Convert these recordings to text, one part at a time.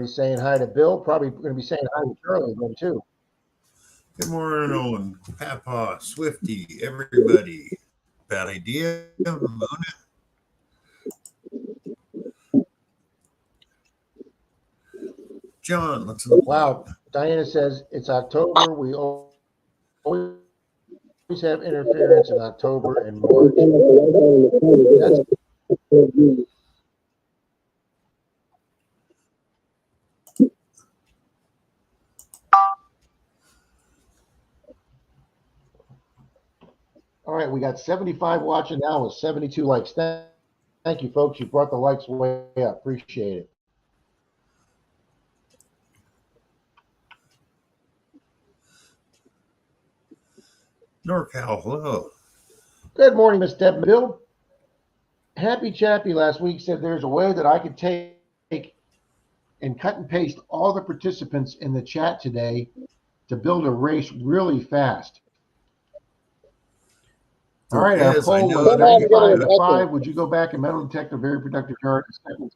saying hi to Bill. Probably going to be saying hi to Charlie again, too. Good morning, Owen, Papa, Swifty, everybody. Bad idea, Mona. John, let's look. Wow. Diana says it's October. We always have interference in October and March. That's all right. We got 75 watching now with 72 likes. Thank you, folks. You brought the likes way up. Appreciate it. NorCal, hello. Good morning, Miss Deb. Bill, Happy Chappie last week said there's a way that I could take and cut and paste all the participants in the chat today to build a race really fast. All right, our poll was 95 to 5. Would you go back and metal detect a very productive chart in seconds?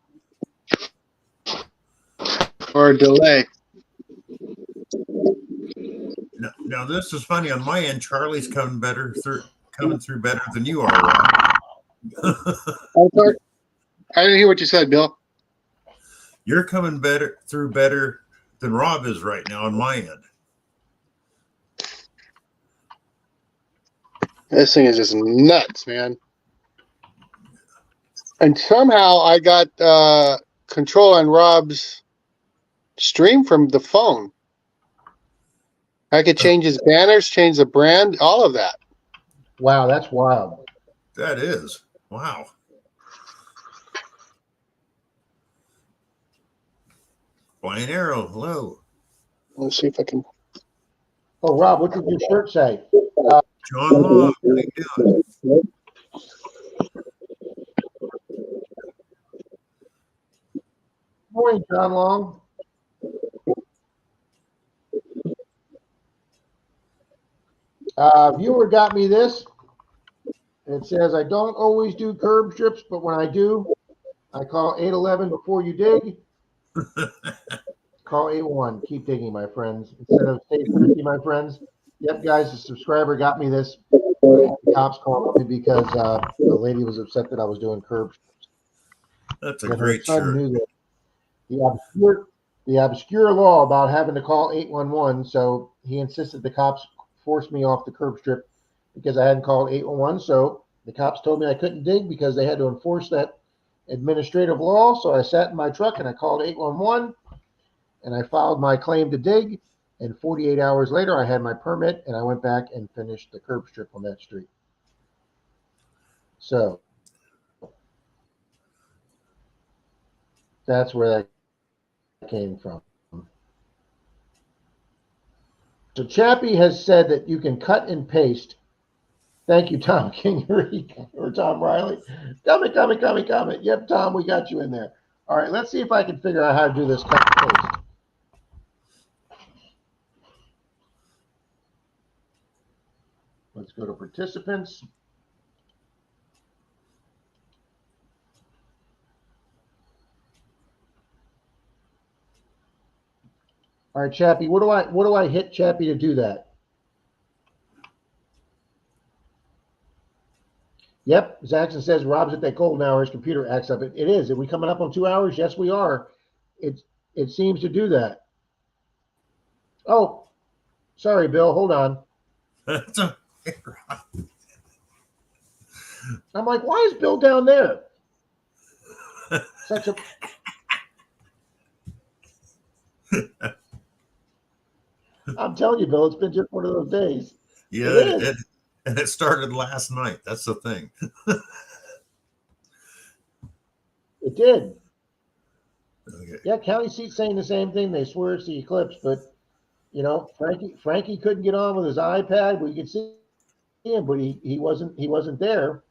Or a delay. Now this is funny. On my end, Charlie's coming through better than you are, Rob. I didn't hear what you said, Bill. You're coming through better than Rob is right now on my end. This thing is just nuts, man. And somehow I got control on Rob's stream from the phone. I could change his banners, change the brand, all of that. Wow, that's wild. That is. Wow. Flying Arrow, hello. Let's see if I can. Oh, Rob, what did your shirt say? John Long, how you doing? Morning, John Long. Viewer got me this. It says, I don't always do curb strips, but when I do, I call 811 before you dig. Call 811. Keep digging, my friends. Instead of stay thirsty, my friends. Yep, guys, the subscriber got me this. The cops called me because the lady was upset that I was doing curb strips. That's a great shirt. Knew that the obscure law about having to call 811, so he insisted the cops forced me off the curb strip because I hadn't called 811. So the cops told me I couldn't dig because they had to enforce that administrative law. So I sat in my truck and I called 811 and I filed my claim to dig. And 48 hours later, I had my permit and I went back and finished the curb strip on that street. So that's where that came from. So Chappie has said that you can cut and paste. Thank you, Tom Kingery or Tom Riley. Comment. Yep, Tom, we got you in there. All right, let's see if I can figure out how to do this cut and paste. Let's go to participants. All right, Chappie, what do I hit Chappie to do that? Yep, Zaxxon says Rob's at that golden hour. His computer acts up. It is. Are we coming up on 2 hours? Yes, we are. It seems to do that. Oh, sorry, Bill. Hold on. I'm like, why is Bill down there? Such a. I'm telling you, Bill, it's been just one of those days. Yeah, it started last night. That's the thing. It did. Okay. Yeah, county seat's saying the same thing. They swear it's the eclipse, but you know, Frankie couldn't get on with his iPad. We could see him, but he wasn't there.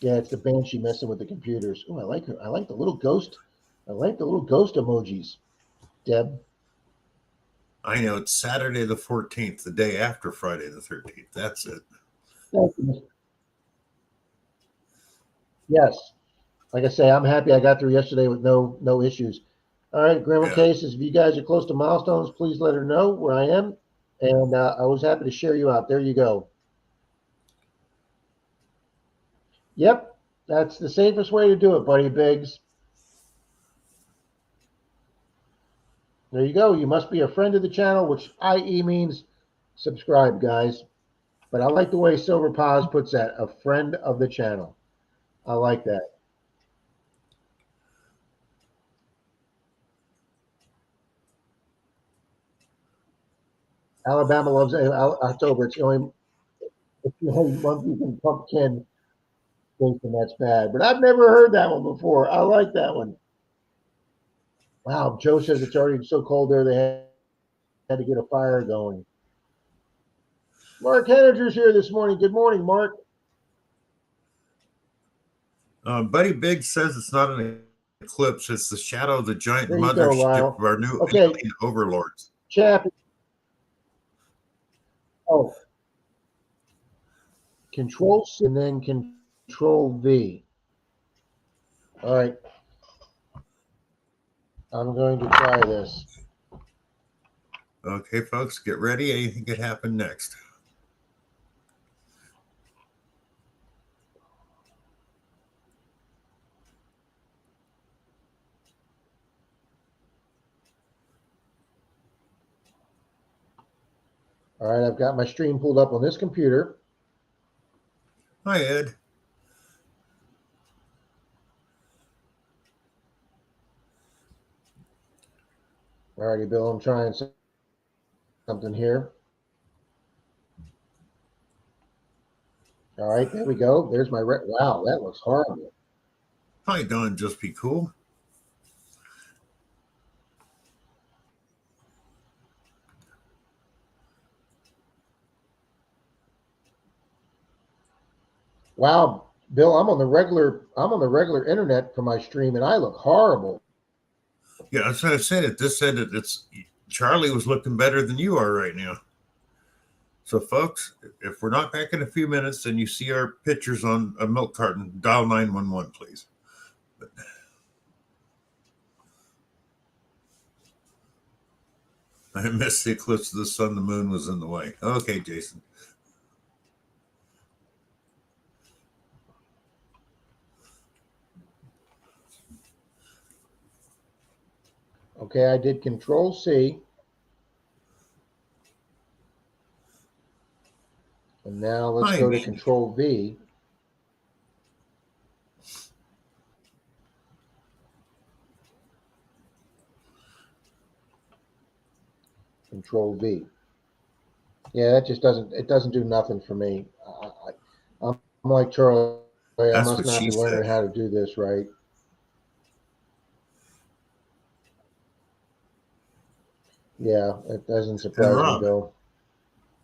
Yeah, it's the Banshee messing with the computers. Oh, I like her. I like the little ghost. I like the little ghost emojis, Deb. I know it's Saturday the 14th, the day after Friday the 13th. That's it. Thank you. Yes. Like I say, I'm happy I got through yesterday with no issues. All right, Grandma Yeah. Cases, if you guys are close to milestones, please let her know where I am. And I was happy to share you out. There you go. Yep, that's the safest way to do it, buddy Biggs. There you go. You must be a friend of the channel, which i.e. means subscribe, guys. But I like the way Silver Paws puts that, a friend of the channel. I like that. Alabama loves October. It's the only month you can pumpkin Jason, that's bad. But I've never heard that one before. I like that one. Wow, Joe says it's already so cold there they had to get a fire going. Mark Henninger's here this morning. Good morning, Mark. Buddy Big says it's not an eclipse. It's the shadow of the giant There you go, mothership Lyle. of our new Okay. alien overlords. Chappie. Oh. Control C and then Control V. All right. I'm going to try this. Okay, folks, get ready. Anything could happen next. All right, I've got my stream pulled up on this computer. Hi, Ed. All righty, Bill, I'm trying something here. All right, there we go. There's my wow, that looks horrible. Hi, Don. Just be cool. Wow, Bill, I'm on the regular internet for my stream, and I look horrible. Yeah, that's what I said. It just said that it's Charlie was looking better than you are right now. So, folks, if we're not back in a few minutes and you see our pictures on a milk carton, dial 911, please. I missed the eclipse of the sun. The moon was in the way. Okay, Jason. Okay, I did Control C. And now let's go to Control V. Control V. Yeah, that just doesn't do nothing for me. I'm like Charlie. I must not be learning how to do this right. Yeah, it doesn't surprise me, Bill.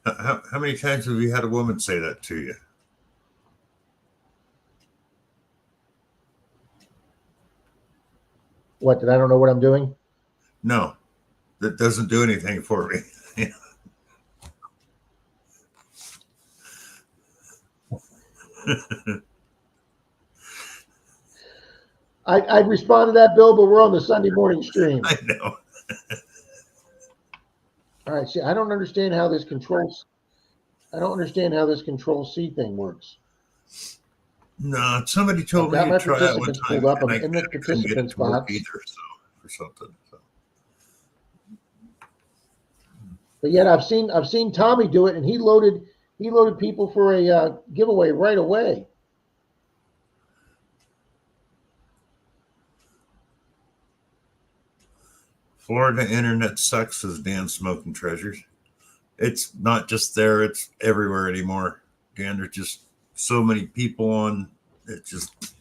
How many times have you had a woman say that to you? What, that I don't know what I'm doing? No, that doesn't do anything for me. I'd respond to that, Bill, but we're on the Sunday morning stream. I know. All right, see, I don't understand how this Control C thing works. No, somebody told me to try that one time, pulled up. and I in the couldn't get it to work box either. So, or something. So. But yet, I've seen Tommy do it, and he loaded people for a giveaway right away. Florida internet sucks, says Dan Smoking Treasures. It's not just there; it's everywhere anymore. Dan, there's just so many people on. It's just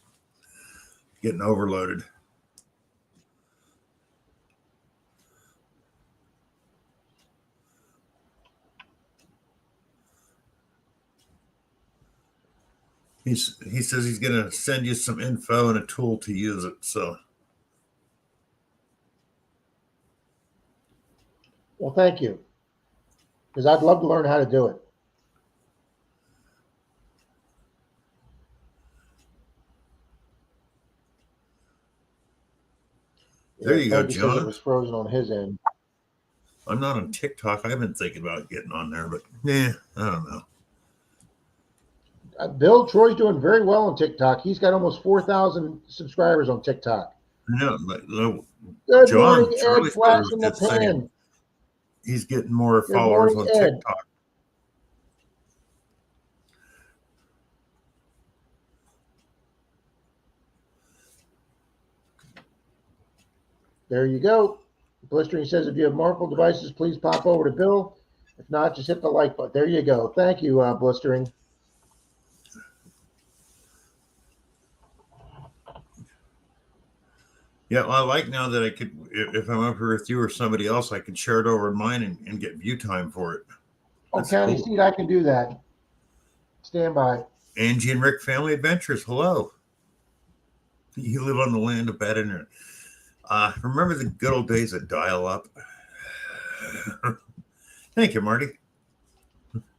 getting overloaded. He says he's going to send you some info and a tool to use it. So. Well, thank you. Because I'd love to learn how to do it. There you go, Frankie says it John. was frozen on his end. I'm not on TikTok. I've been thinking about getting on there, but I don't know. Bill, Troy's doing very well on TikTok. He's got almost 4,000 subscribers on TikTok. No, Good John, morning, Ed. Charlie's Flash brother in was the just saying pan. he's getting more Good followers morning, on Ed. TikTok. There you go. Blistering says, if you have multiple devices, please pop over to Bill. If not, just hit the like button. There you go. Thank you, Blistering. Yeah, well, I like now that I could, if I'm up here with you or somebody else, I can share it over mine and get view time for it. Oh, That's County cool. Seat, I can do that. Stand by. Angie and Rick Family Adventures. Hello. You live on the land of bad internet. Remember the good old days of dial-up? Thank you, Marty.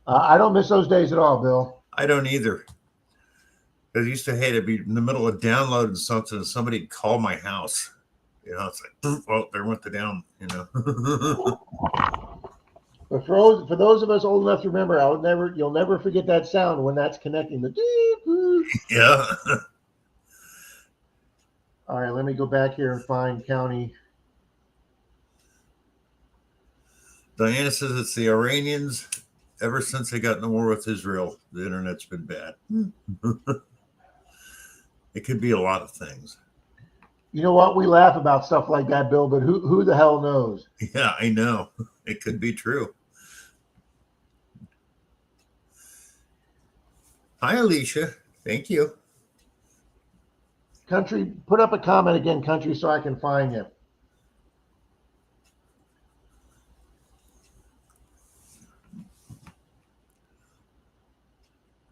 I don't miss those days at all, Bill. I don't either. I used to hate it. Be in the middle of downloading something and somebody called my house. You know, it's like, well, there went the down, you know. But for those of us old enough to remember, you'll never forget that sound when that's connecting. Yeah. All right, let me go back here and find County. Diana says it's the Iranians. Ever since they got in the war with Israel, the internet's been bad. It could be a lot of things. You know what? We laugh about stuff like that, Bill, but who the hell knows? Yeah, I know. It could be true. Hi, Alicia. Thank you. Country, put up a comment again, Country, so I can find you.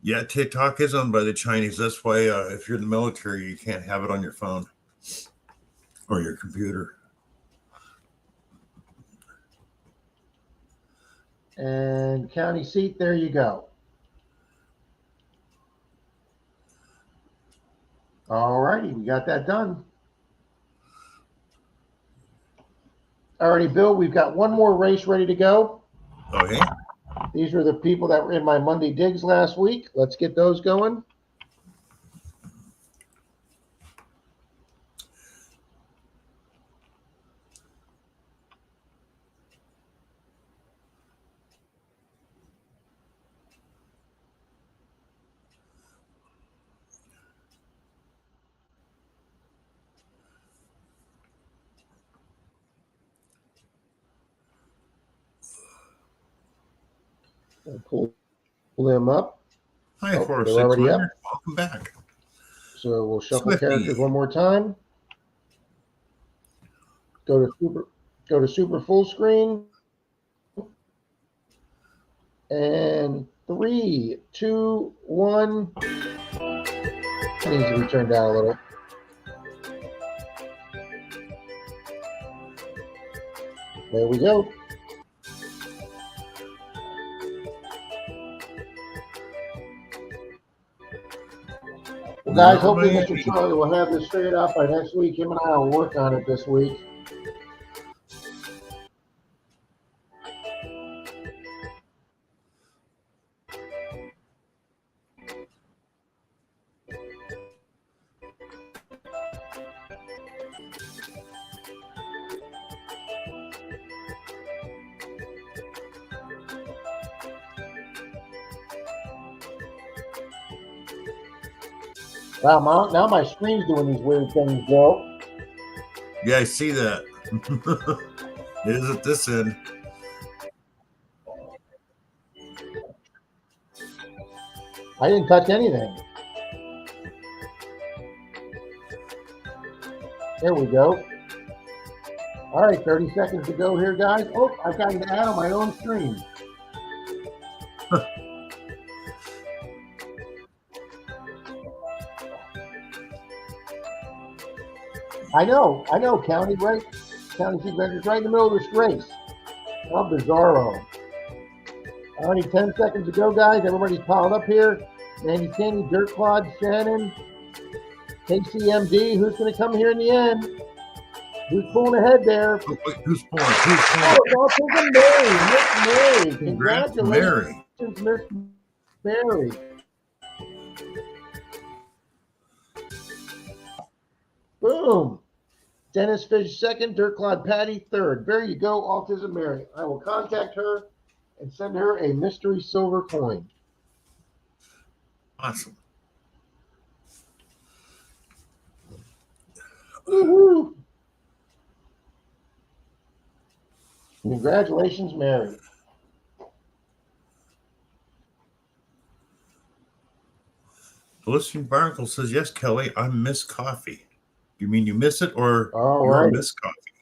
Yeah, TikTok is owned by the Chinese. That's why if you're in the military, you can't have it on your phone or your computer. And County Seat, there you go. All righty, we got that done. All righty, Bill, we've got one more race ready to go. Okay. These were the people that were in my Monday digs last week. Let's get those going. Pull them up. Hi, Oh, 406 they're already up. Welcome back. So we'll shuffle Swifty. characters one more time. Go to super full screen. And 3, 2, 1. Needs to be turned down a little. There we go. Well, guys, hopefully Mr. Charlie will have this figured out by next week. Him and I will work on it this week. Wow, now my screen's doing these weird things, Joe. Yeah, I see that. It is at this end. I didn't touch anything. There we go. All right, 30 seconds to go here, guys. Oh, I've got an ad on my own screen. I know, County, right? County Secret is right in the middle of this race. How bizarro. Only 10 seconds to go, guys. Everybody's piled up here. Mandy Candy, Dirt Clod, Shannon, KCMD. Who's going to come here in the end? Who's pulling ahead there? Oh, wait, who's pulling? Who's Oh, pulling? it's all to Mary. Miss Mary. Congrats, Congratulations, Mary. Miss Mary. Boom. Dennis Fish second, Dirt Clod Patty third. There you go, Autism Mary. I will contact her and send her a mystery silver coin. Awesome. Woohoo! Congratulations, Mary. Listening Barnacle says, yes, Kelly, I miss coffee. You mean you miss it or All you're right. miss coffee?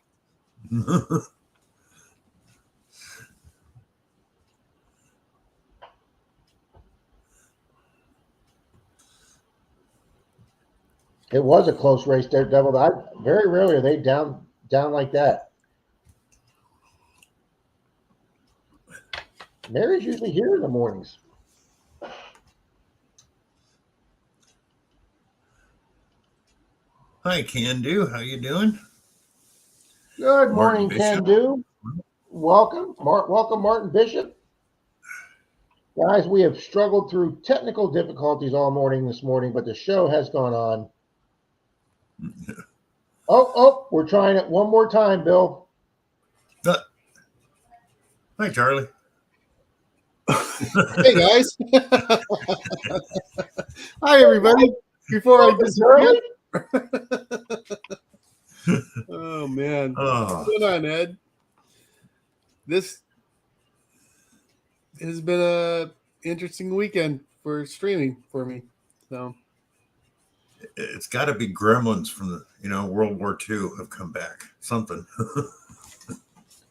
It was a close race there, Devil. Very rarely are they down like that. Mary's usually here in the mornings. Hi, Can Do. How you doing? Good morning, Martin Can Bishop. Do. Welcome, welcome, Martin Bishop. Guys, we have struggled through technical difficulties all morning this morning, but the show has gone on. Oh, we're trying it one more time, Bill. Hi, Charlie. Hey guys. Hi everybody. Before I disappear. Oh man. Oh, What's going on, Ed? This has been a interesting weekend for streaming for me. So it's got to be gremlins from the World War II have come back. Something.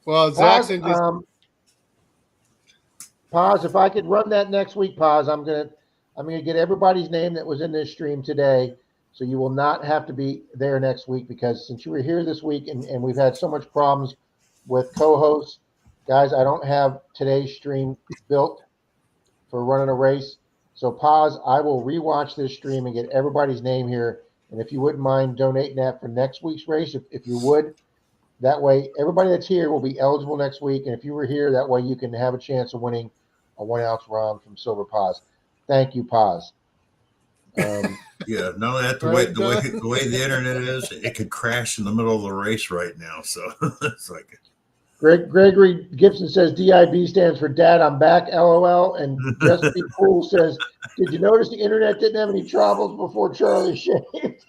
well, Zaxxon just Paz, if I could run that next week, Paz, I'm gonna get everybody's name that was in this stream today, so you will not have to be there next week, because since you were here this week and we've had so much problems with co-hosts, guys, I don't have today's stream built for running a race. So Paz, I will rewatch this stream and get everybody's name here, and if you wouldn't mind donating that for next week's race, if you would. That way, everybody that's here will be eligible next week. And if you were here, that way you can have a chance of winning a 1 ounce round from Silver Paz. Thank you, Paz. Yeah, not only that, the way the internet is, it could crash in the middle of the race right now. So it's like Gregory Gibson says DIB stands for Dad, I'm back, LOL. And Just Be Cool says, did you notice the internet didn't have any troubles before Charlie shaved?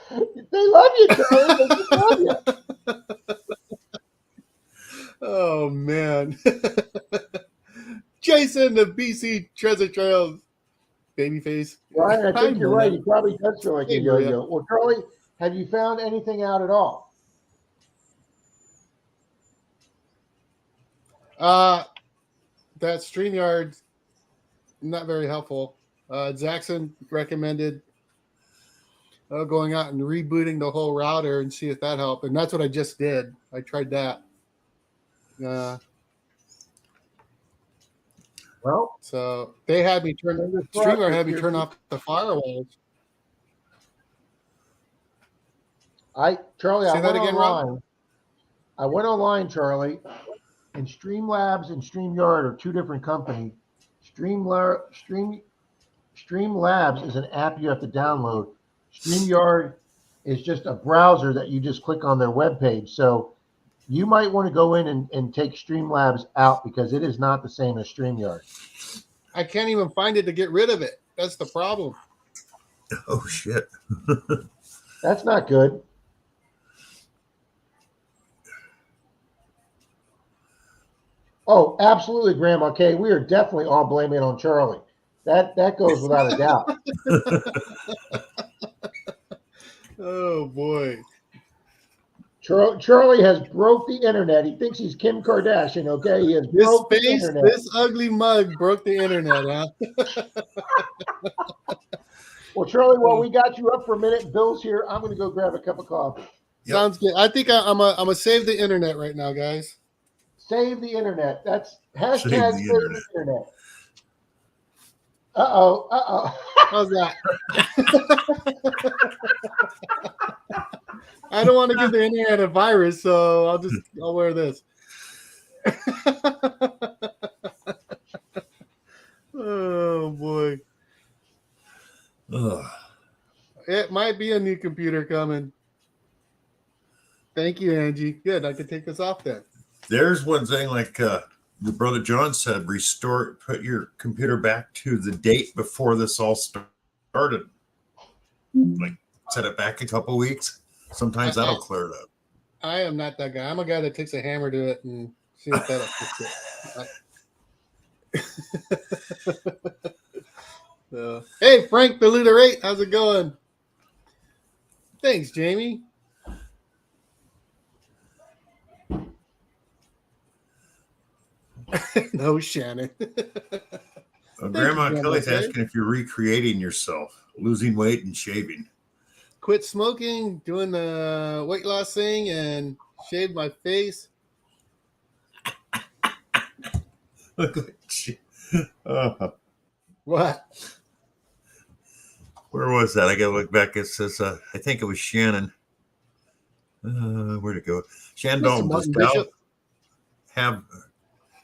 They love you, Charlie. They love you. oh man. Jason, the BC Treasure Trails babyface. Ryan, I think you're right. He probably does feel like Hey, a yo-yo. Well, Charlie, have you found anything out at all? That StreamYard, not very helpful. Zaxxon recommended going out and rebooting the whole router and see if that helped. And that's what I just did. I tried that. Well, so they had me StreamYard had me turn off the firewalls. Charlie, Say I that went again, online. Rob? I went online, Charlie, and Streamlabs and StreamYard are two different companies. Streamlabs is an app you have to download. StreamYard is just a browser that you just click on their webpage. So you might want to go in and take Streamlabs out, because it is not the same as StreamYard. I can't even find it to get rid of it. That's the problem. oh shit. That's not good. Oh, absolutely, Grandma Kay. We are definitely all blaming it on Charlie. That goes without a doubt. Oh boy. Charlie has broke the internet. He thinks he's Kim Kardashian, okay? He has broke the internet. This ugly mug broke the internet, huh? Well, Charlie, while we got you up for a minute, Bill's here. I'm going to go grab a cup of coffee. Yep. Sounds good. I think I'm a save the internet right now, guys. Save the internet. That's hashtag Save save the the internet. internet. Uh-oh. How's that? I don't want to give the internet a virus, so I'll wear this. Oh boy. Ugh. It might be a new computer coming. Thank you, Angie. Good. I can take this off then. There's one thing like your brother John said, put your computer back to the date before this all started. Like set it back a couple weeks. Sometimes that'll clear it up. I am not that guy. I'm a guy that takes a hammer to it and see if that'll fix it. Hey, Frank the Looter 8, how's it going? Thanks, Jamie. No, Shannon. Grandma Kelly's asking if you're recreating yourself, losing weight and shaving. Quit smoking, doing the weight loss thing, and shave my face. What? Where was that? I gotta look back. It says I think it was Shannon. Where'd it go? Shannon Dalton, does Val have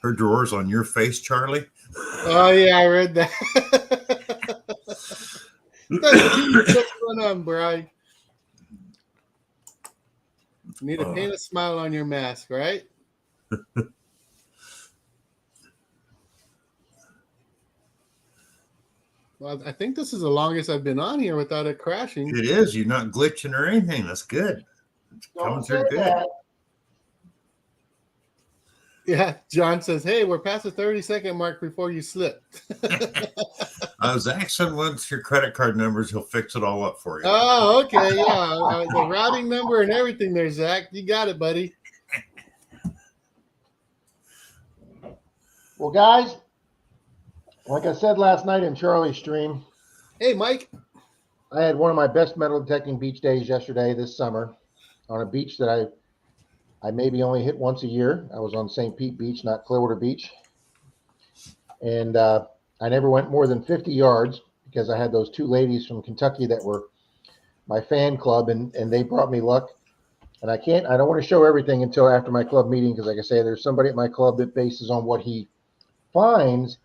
her drawers on your face, Charlie? Oh yeah, I read that. What's going on, Brian? You need to paint a smile on your mask, right? Well, I think this is the longest I've been on here without it crashing. It is. You're not glitching or anything. That's good. It's coming through good. That. Yeah, John says, hey, we're past the 30-second mark before you slip. Zaxxon wants your credit card numbers. He'll fix it all up for you. Oh, okay, yeah. The routing number and everything there, Zach. You got it, buddy. Well, guys, like I said last night in Charlie's stream. Hey, Mike. I had one of my best metal detecting beach days yesterday this summer on a beach that I maybe only hit once a year. I was on St. Pete Beach, not Clearwater Beach. And I never went more than 50 yards because I had those two ladies from Kentucky that were my fan club, and they brought me luck. And I don't want to show everything until after my club meeting because, like I say, there's somebody at my club that bases on what he finds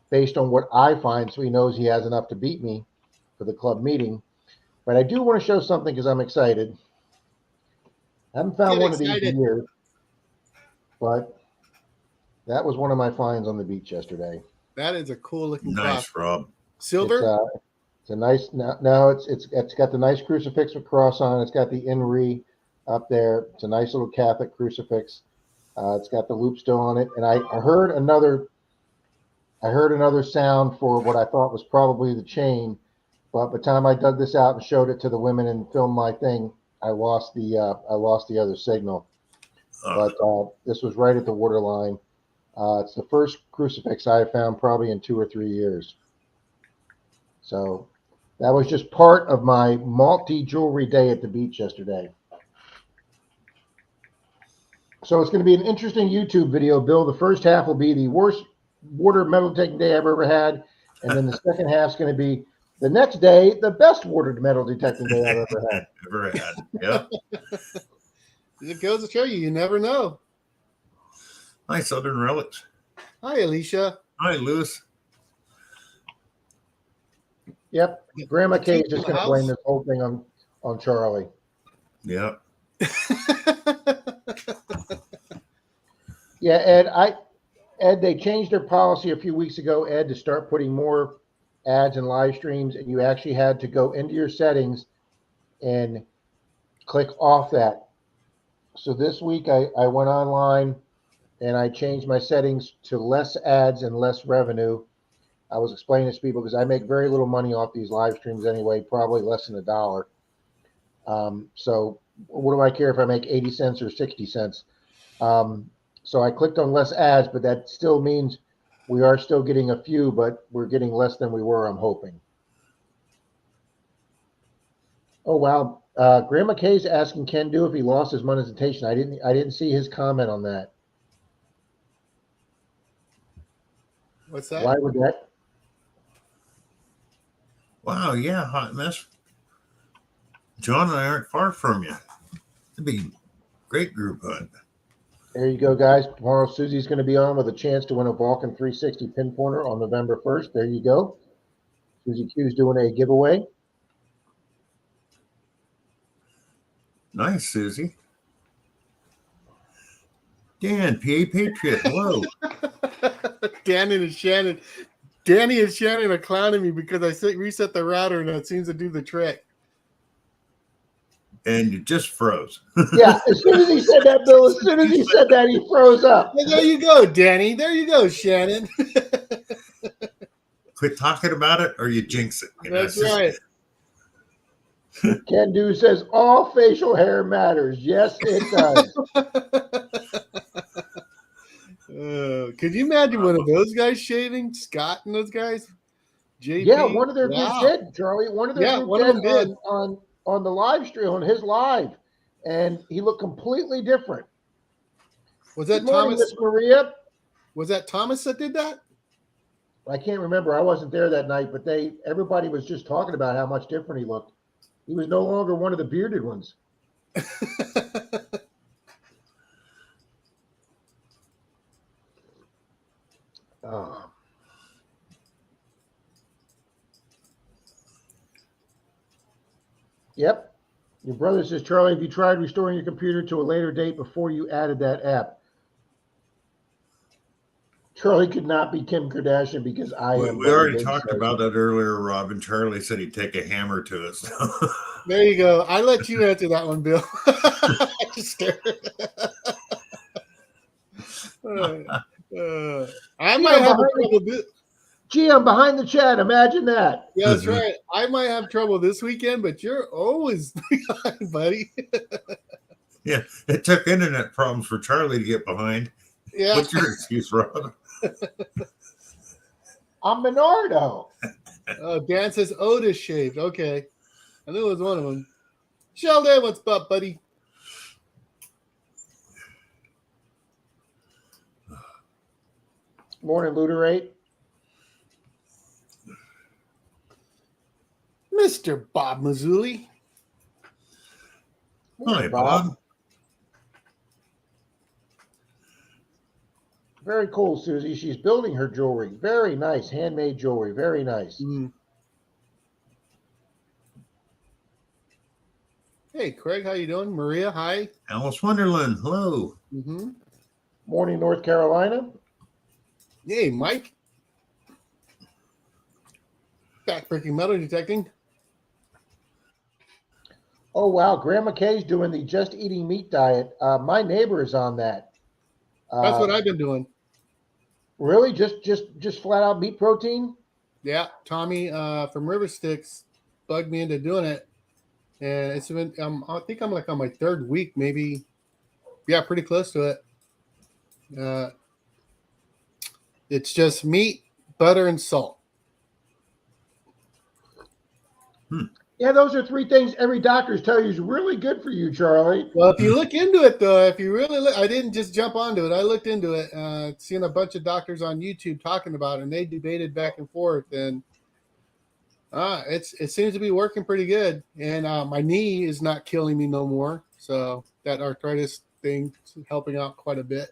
based on what I find, so he knows he has enough to beat me for the club meeting. But I do want to show something because I'm excited. I haven't found one of these in years, but that was one of my finds on the beach yesterday. That is a cool looking Nice, Rob. Silver? It's a nice. No, it's got the nice crucifix with cross on it. It's got the Inri up there. It's a nice little Catholic crucifix. It's got the loop still on it, and I heard another sound for what I thought was probably the chain, but by the time I dug this out and showed it to the women and filmed my thing, I lost the other signal. But this was right at the waterline. It's the first crucifix I have found probably in 2 or 3 years. So that was just part of my multi-jewelry day at the beach yesterday. So it's going to be an interesting YouTube video, Bill. The first half will be the worst water metal detecting day I've ever had, and then the second half is going to be the next day, the best water metal detecting day I've ever had. Yeah. It goes to show you never know. Hi, Southern Relics. Hi, Alicia. Hi, Lewis. Yep. Grandma Kay is just going to blame this whole thing on Charlie. Yeah. Yeah, Ed, they changed their policy a few weeks ago, Ed, to start putting more ads and live streams, and you actually had to go into your settings and click off that. So this week I went online and I changed my settings to less ads and less revenue. I was explaining this to people because I make very little money off these live streams anyway, probably less than $1. So what do I care if I make 80 cents or 60 cents? So I clicked on less ads, but that still means we are still getting a few, but we're getting less than we were, I'm hoping. Oh, wow. Grandma Kay's asking Ken do if he lost his monetization. I didn't see his comment on that. What's that? Why would that? Wow, yeah, hot mess. John and I aren't far from you. It'd be a great group hunt. There you go, guys. Tomorrow Susie's going to be on with a chance to win a Vulcan 360 pin pointer on November 1st. There you go. Susie Q's doing a giveaway. Nice, Susie. Dan, PA Patriot, hello. Danny and Shannon. Danny and Shannon are clowning me because I reset the router and it seems to do the trick. And you just froze. Yeah, as soon as he said that, Bill, as soon as he said that, he froze up. Well, there you go, Danny. There you go, Shannon. Quit talking about it or you jinx it. You know, That's it's just- right. Ken Do says all facial hair matters. Yes, it does. Could you imagine one of those guys shaving? Scott and those guys? JP? Yeah, one of their Wow. group did, Charlie. One of their group one of them did. on the live stream, on his live, and he looked completely different. Was that Good morning, Thomas? Miss Maria. Was that Thomas that did that? I can't remember. I wasn't there that night, but everybody was just talking about how much different he looked. He was no longer one of the bearded ones. Oh. Yep. Your brother says, Charlie, have you tried restoring your computer to a later date before you added that app? Charlie could not be Kim Kardashian because I am. We already talked about that earlier, Rob, and Charlie said he'd take a hammer to it. So. There you go. I let you answer that one, Bill. I might have trouble. Gee, I'm behind the chat. Imagine that. Yeah, that's right. I might have trouble this weekend, but you're always behind, buddy. Yeah, it took internet problems for Charlie to get behind. Yeah. What's your excuse, Rob? I'm Menardo. Oh, Dan says Otis shaved. Okay. I knew it was one of them. Sheldon, what's up, buddy? Morning, Luterate. Mr. Bob Mazzulli. Hi, Bob. Very cool, Susie. She's building her jewelry. Very nice. Handmade jewelry. Very nice. Mm. Hey, Craig, how you doing? Maria, hi. Alice Wonderland, hello. Mm-hmm. Morning, North Carolina. Hey, Mike. Backbreaking metal detecting. Oh, wow. Grandma Kay's doing the just eating meat diet. My neighbor is on that. That's what I've been doing. Really? Just flat out meat protein? Yeah, Tommy from River Sticks bugged me into doing it, and it's been. I think I'm like on my third week, maybe. Yeah, pretty close to it. It's just meat, butter, and salt. Yeah, those are three things every doctor's tell you is really good for you, Charlie. Well, if you look into it, though, if you really look, I didn't just jump onto it. I looked into it, seen a bunch of doctors on YouTube talking about it, and they debated back and forth, and it seems to be working pretty good. And my knee is not killing me no more, so that arthritis thing is helping out quite a bit.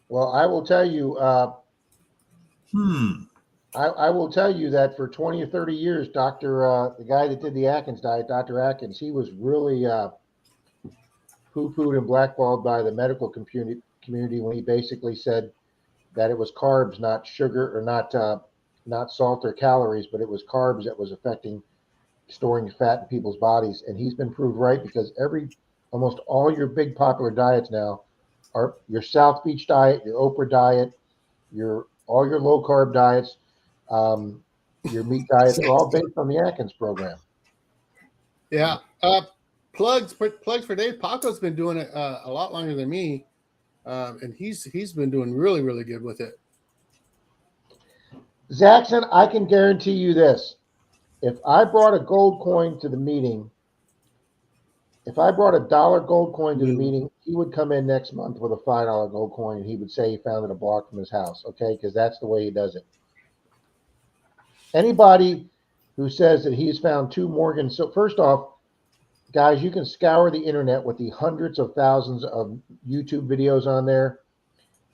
Well, I will tell you. I will tell you that for 20 or 30 years, the guy that did the Atkins diet, Dr. Atkins, he was really poo-pooed and blackballed by the medical community when he basically said that it was carbs, not sugar, or not salt or calories, but it was carbs that was affecting storing fat in people's bodies. And he's been proved right because almost all your big popular diets now are your South Beach diet, your Oprah diet, all your low carb diets. Your meat diets are all based on the Atkins program. Yeah. Plugs for Dave. Paco's been doing it a lot longer than me, and he's been doing really, really good with it. Zaxxon, I can guarantee you this: if I brought a gold coin to the meeting if I brought $1 gold coin to the meeting, he would come in next month with a $5 gold coin, and he would say he found it a block from his house. Okay, because that's the way he does it. Anybody who says that he's found 2 Morgan, so first off, guys, you can scour the internet with the hundreds of thousands of YouTube videos on there,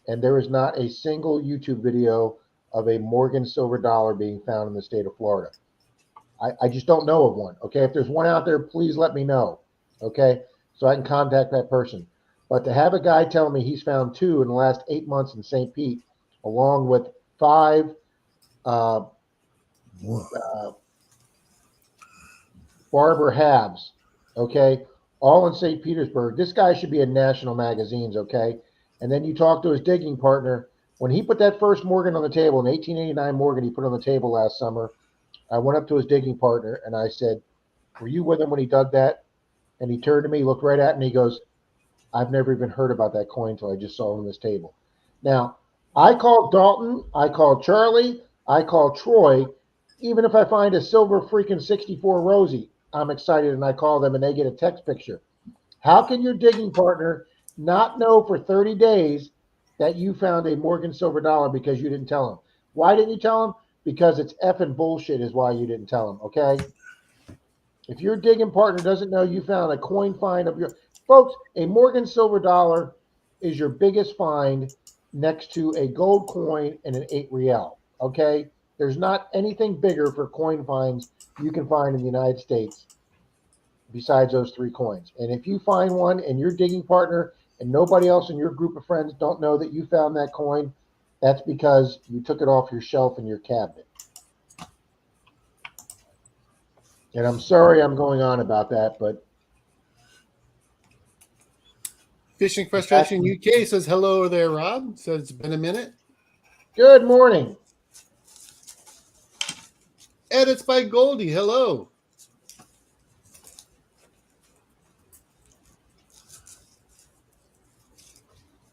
and there is not a single YouTube video of a Morgan silver dollar being found in the state of Florida. I just don't know of one. Okay, if there's one out there, please let me know. Okay, so I can contact that person. But to have a guy tell me he's found 2 in the last 8 months in St. Pete, along with 5 Barber halves, okay, all in St. Petersburg. This guy should be in national magazines, okay? And then you talk to his digging partner. When he put that first Morgan on the table, in 1889 Morgan he put on the table last summer, I went up to his digging partner and I said, were you with him when he dug that? And he turned to me, looked right at me, he goes, I've never even heard about that coin until I just saw it on this table. Now, I called Dalton, I called Charlie, I called Troy. Even if I find a silver freaking 64 Rosie, I'm excited and I call them and they get a text picture. How can your digging partner not know for 30 days that you found a Morgan silver dollar because you didn't tell him? Why didn't you tell him? Because it's effing bullshit is why you didn't tell him, okay? If your digging partner doesn't know you found a coin find of your... Folks, a Morgan silver dollar is your biggest find next to a gold coin and an 8 real, okay? There's not anything bigger for coin finds you can find in the United States besides those 3 coins. And if you find one and your digging partner and nobody else in your group of friends don't know that you found that coin, that's because you took it off your shelf in your cabinet. And I'm sorry I'm going on about that, but... Fishing Frustration UK says, hello there, Rob. Says it's been a minute. Good morning. Edits by Goldie. Hello.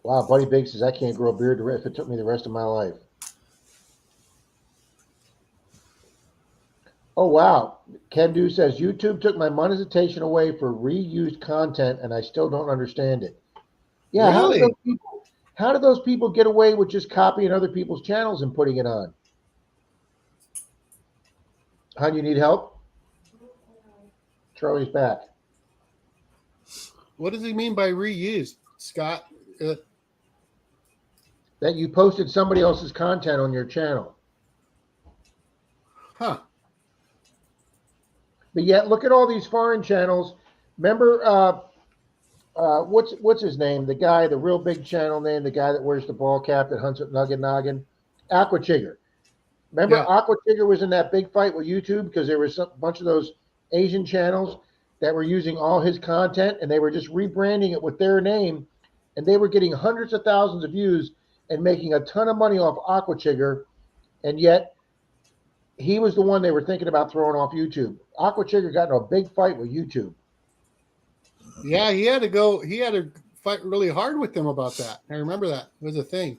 Wow, Buddy Big says, I can't grow a beard if it took me the rest of my life. Oh, wow. Ken Du says, YouTube took my monetization away for reused content, and I still don't understand it. Yeah, really? How do those people get away with just copying other people's channels and putting it on? Hon, you need help? Charlie's back. What does he mean by reused, Scott? That you posted somebody else's content on your channel. Huh. But yet, look at all these foreign channels. Remember, what's his name? The guy, the real big channel name, the guy that wears the ball cap that hunts with Noggin. Aqua Chigger. Remember, Yeah. Aqua Chigger was in that big fight with YouTube because there was a bunch of those Asian channels that were using all his content, and they were just rebranding it with their name, and they were getting hundreds of thousands of views and making a ton of money off Aqua Chigger, and yet he was the one they were thinking about throwing off YouTube. Aqua Chigger got in a big fight with YouTube. Yeah, he had to fight really hard with them about that. I remember that. It was a thing.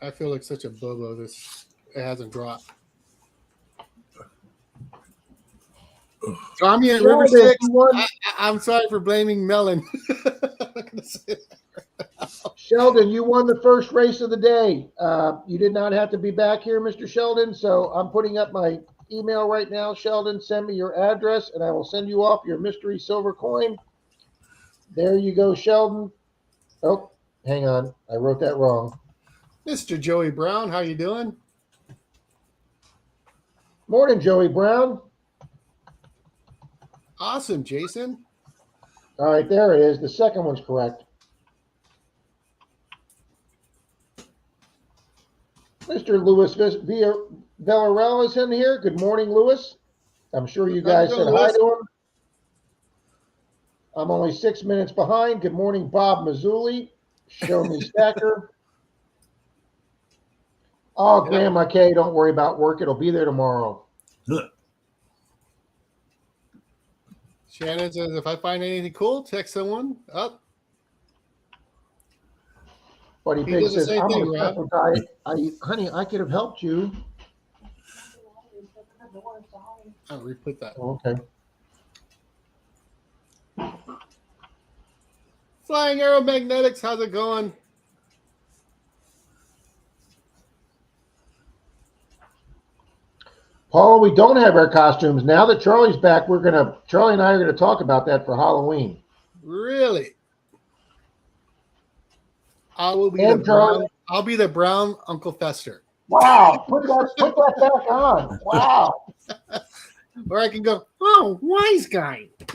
I feel like such a bobo. It hasn't dropped. Tommy at River Sheldon, 6. I'm sorry for blaming Melon. I'm not gonna say that. Sheldon, you won the first race of the day. You did not have to be back here, Mr. Sheldon. So I'm putting up my email right now. Sheldon, send me your address, and I will send you off your mystery silver coin. There you go, Sheldon. Oh, hang on. I wrote that wrong. Mr. Joey Brown, how you doing? Morning, Joey Brown. Awesome, Jason. All right, there it is. The second one's correct. Mr. Louis Villarreal is in here. Good morning, Louis. I'm sure you guys said hi to him. I'm only 6 minutes behind. Good morning, Bob Mazzulli. Show me Stacker. Oh, Grandma Kay, don't worry about work. It'll be there tomorrow. Shannon says, if I find anything cool, text someone up. Buddy Pig says, I'm on a special diet. Honey, I could have helped you. I'll re-put that. Okay. Flying Aeromagnetics, how's it going? Paul, we don't have our costumes. Now that Charlie's back, Charlie and I are gonna talk about that for Halloween. Really? I will be And the Charlie- brown. I'll be the brown Uncle Fester. Wow, put that back on. Wow. Or I can go, oh, wise guy. I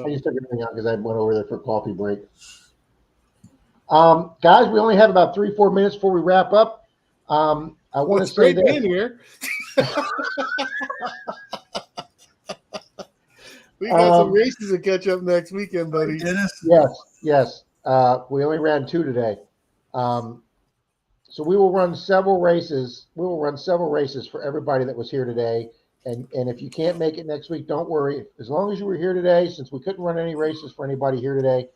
just took everything out because I went over there for a coffee break. Guys, we only have about 3-4 minutes before we wrap up. I want to say great being this. here. We got some races to catch up next weekend, buddy. Dennis? Yes. We only ran 2 today. So we will run several races. We will run several races for everybody that was here today. And if you can't make it next week, don't worry. As long as you were here today, since we couldn't run any races for anybody here today,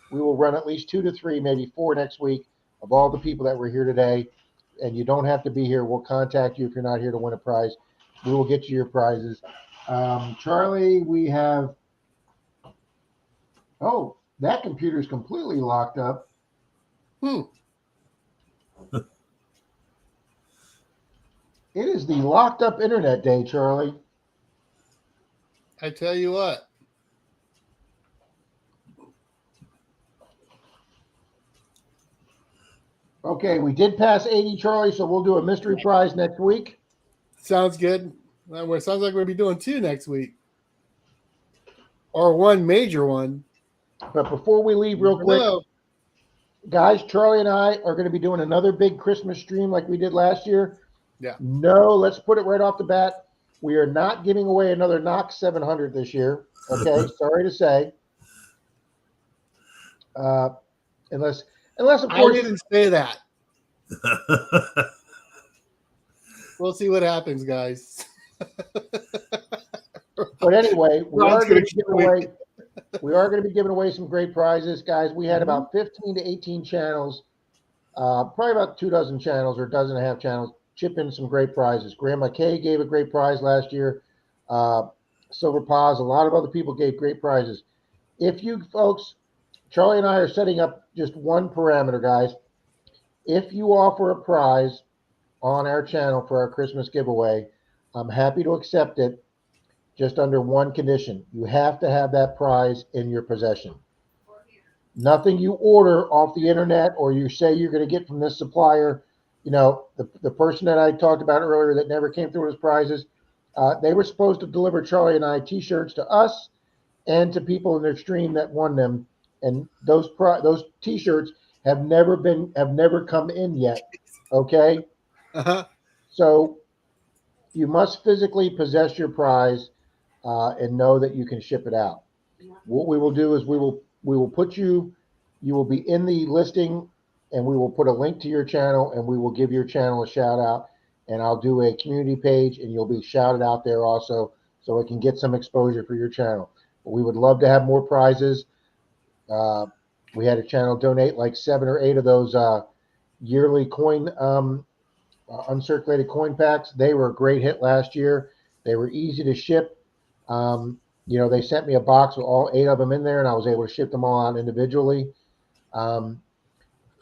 we will run at least 2 to 3, maybe 4 next week of all the people that were here today. And you don't have to be here. We'll contact you if you're not here to win a prize. We will get you your prizes. Charlie, we have. Oh, that computer is completely locked up. It is the locked up internet day, Charlie. I tell you what. Okay, we did pass 80, Charlie, so we'll do a mystery prize next week. Sounds good. Well, it sounds like we'll be doing 2 next week. Or 1 major one. But before we leave real quick, guys, Charlie and I are going to be doing another big Christmas stream like we did last year. Yeah. No, let's put it right off the bat. We are not giving away another Knox 700 this year. Okay, sorry to say. Unless of I course didn't say that. We'll see what happens, guys. But anyway, we are Ron's going gonna to be giving away some great prizes, guys. We had about 15 to 18 channels, probably about 2 dozen channels or a dozen and a half channels, chip in some great prizes. Grandma Kay gave a great prize last year. Silver Paws, a lot of other people gave great prizes. If you folks, Charlie and I are setting up just one parameter, guys. If you offer a prize on our channel for our Christmas giveaway, I'm happy to accept it. Just under one condition. You have to have that prize in your possession. Nothing you order off the internet or you say you're going to get from this supplier. You know, the person that I talked about earlier that never came through with his prizes, they were supposed to deliver Charlie and I T-shirts to us and to people in their stream that won them. And those T-shirts have never come in yet. Okay? So you must physically possess your prize and know that you can ship it out. What we will do is we will put you will be in the listing, and we will put a link to your channel, and we will give your channel a shout out, and I'll do a community page, and you'll be shouted out there also, so it can get some exposure for your channel. But we would love to have more prizes. We had a channel donate like 7 or 8 of those yearly coin uncirculated coin packs. They were a great hit last year. They were easy to ship. They sent me a box with all 8 of them in there, and I was able to ship them all out individually.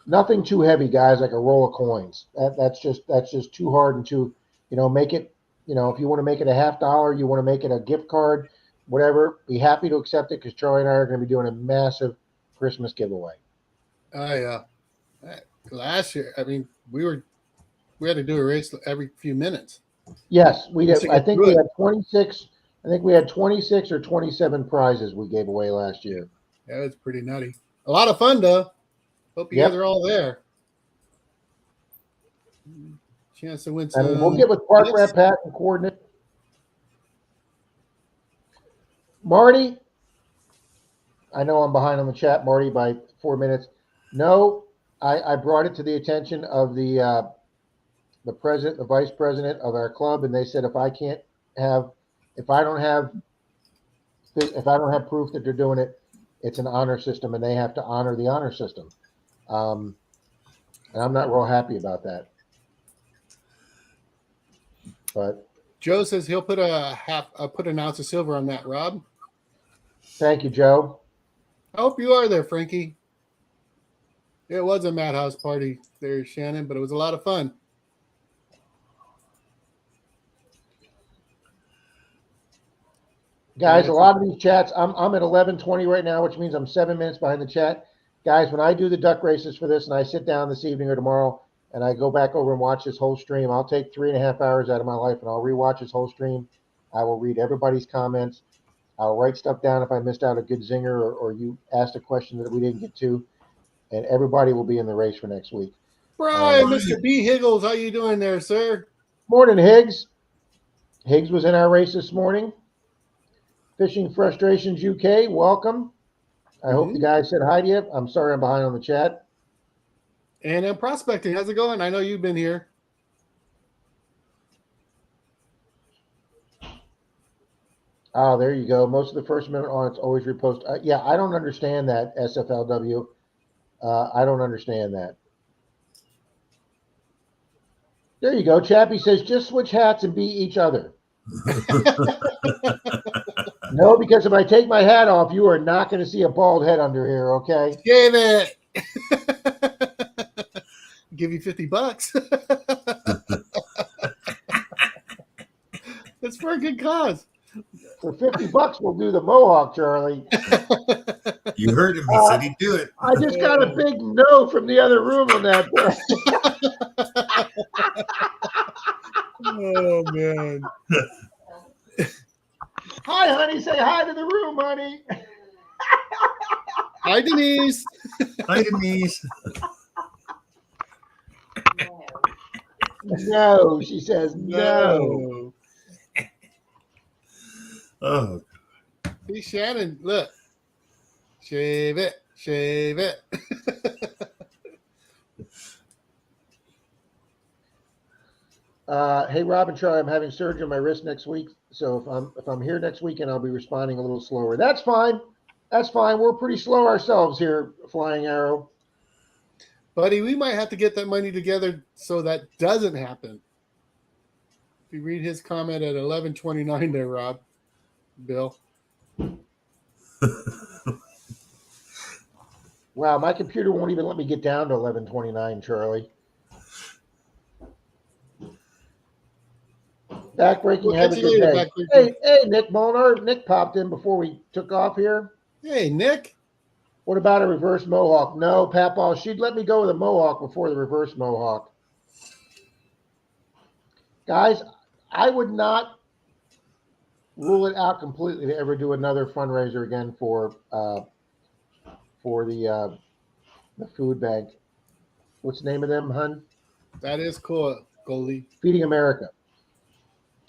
Nothing too heavy, guys, like a roll of coins. That's just too hard and too, make it, if you want to make it a $50, you want to make it a gift card, whatever, be happy to accept it because Charlie and I are going to be doing a massive Christmas giveaway. Oh, yeah. Last year, I mean, we had to do a race every few minutes. Yes, we did. I think we had 26. I think we had 26 or 27 prizes we gave away last year. That was pretty nutty. A lot of fun, though. Hope you guys are all there. Chance to win some. And we'll get with Park Rep Pat and coordinate. Marty, I know I'm behind on the chat, Marty, by 4 minutes. No, I brought it to the attention of the president, the vice president of our club, and they said if I don't have proof that they're doing it, it's an honor system, and they have to honor the honor system. And I'm not real happy about that. But Joe says he'll put put an ounce of silver on that, Rob. thank you, Joe. I hope you are there, Frankie. It was a madhouse party there, Shannon, but it was a lot of fun. Guys, a lot of these chats, I'm at 11:20 right now, which means I'm 7 minutes behind the chat. Guys, when I do the duck races for this and I sit down this evening or tomorrow and I go back over and watch this whole stream, I'll take 3.5 hours out of my life and I'll rewatch this whole stream. I will read everybody's comments. I'll write stuff down if I missed out a good zinger or you asked a question that we didn't get to, and everybody will be in the race for next week. Brian, Mr. B. Higgles, how you doing there, sir? Morning, Higgs. Higgs was in our race this morning. Fishing Frustrations UK, welcome. I hope the guys said hi to you. I'm sorry I'm behind on the chat. And then prospecting, how's it going? I know you've been here. Oh, there you go. Most of the first minute on it's always repost. Yeah, I don't understand that, SFLW. I don't understand that. There you go. Chappie says, just switch hats and beat each other. No, because if I take my hat off, you are not going to see a bald head under here, okay? Shave it. Give you $50. It's for a good cause. For $50, we'll do the mohawk, Charlie. You heard him. He said he'd do it. I just got a big no from the other room on that. Oh, man. Hi, honey. Say hi to the room, honey. Hi, Denise. Hi, Denise. No, she says no. Oh, See, Shannon, look. Shave it. Shave it. Hey, Rob and Charlie, I'm having surgery on my wrist next week. So if I'm here next weekend, I'll be responding a little slower. That's fine. That's fine. We're pretty slow ourselves here, Flying Arrow. Buddy, we might have to get that money together so that doesn't happen. If you read his comment at 11:29 there, Rob, Bill. Wow, my computer won't even let me get down to 11:29, Charlie. Backbreaking, have a good day. Hey, Nick Molnar. Nick popped in before we took off here. Hey, Nick. What about a reverse mohawk? No, Papal. She'd let me go with a mohawk before the reverse mohawk. Guys, I would not rule it out completely to ever do another fundraiser again for the food bank. What's the name of them, hun? That is cool, Goldie. Feeding America.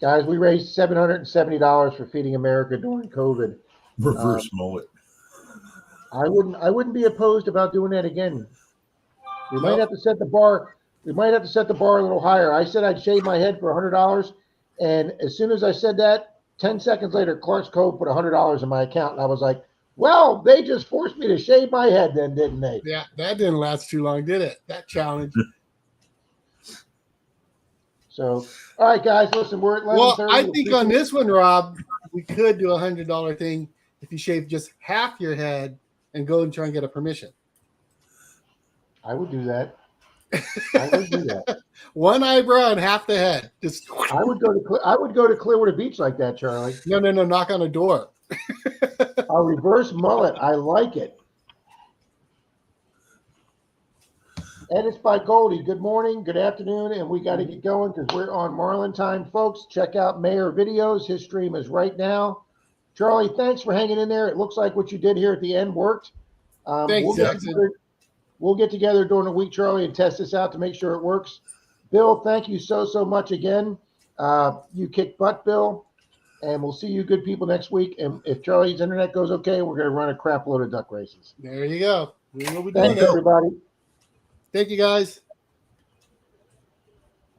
Guys, we raised $770 for Feeding America during COVID. Reverse mullet. I wouldn't be opposed about doing that again. We might have to set the bar. We might have to set the bar a little higher. I said I'd shave my head for $100, and as soon as I said that, 10 seconds later, Clark's Cove put $100 in my account, and I was like, "Well, they just forced me to shave my head, then, didn't they?" Yeah, that didn't last too long, did it? That challenge. So, all right, guys, listen, we're at 11:30. Well, I think on this one, Rob, we could do a $100 thing if you shave just half your head and go and try and get a permission. I would do that. I would do that. One eyebrow and half the head. Just I would go to Clearwater Beach like that, Charlie. No, knock on a door. A reverse mullet. I like it. Edits by Goldie. Good morning, good afternoon, and we got to get going because we're on Marlin time, folks. Check out Mayor Videos. His stream is right now. Charlie, thanks for hanging in there. It looks like what you did here at the end worked. Thanks, Jackson. We'll get together during the week, Charlie, and test this out to make sure it works. Bill, thank you so much again. You kicked butt, Bill, and we'll see you good people next week. And if Charlie's internet goes okay, we're going to run a crap load of duck races. There you go. We will be doing Thanks, everybody. Thank you, guys.